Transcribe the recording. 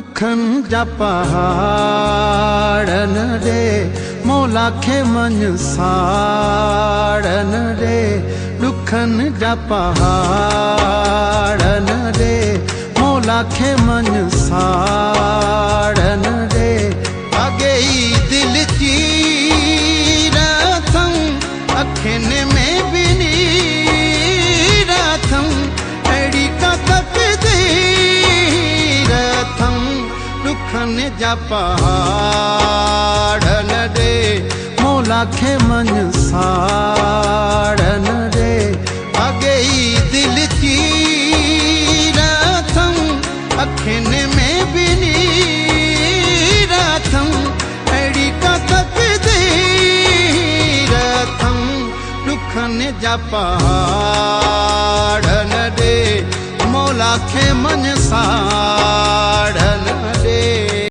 दुखन जा पहाड़न रे मौला खे मन साड़न रे। दुखन जा पहाड़न रे मौला खे मन साड़न रे। आगे ही दिल चीरथम अखिन में भी नीरथम अड़ी का तकदीरथम। दुखन जा पहाड़न रे मौला खे मन साड़न रे। आगे ही दिल चीरथम अखिन में भी नीरथम अड़ी का तकदीरथम। दुखन जा पहाड़न रे मौला खे मन साड़न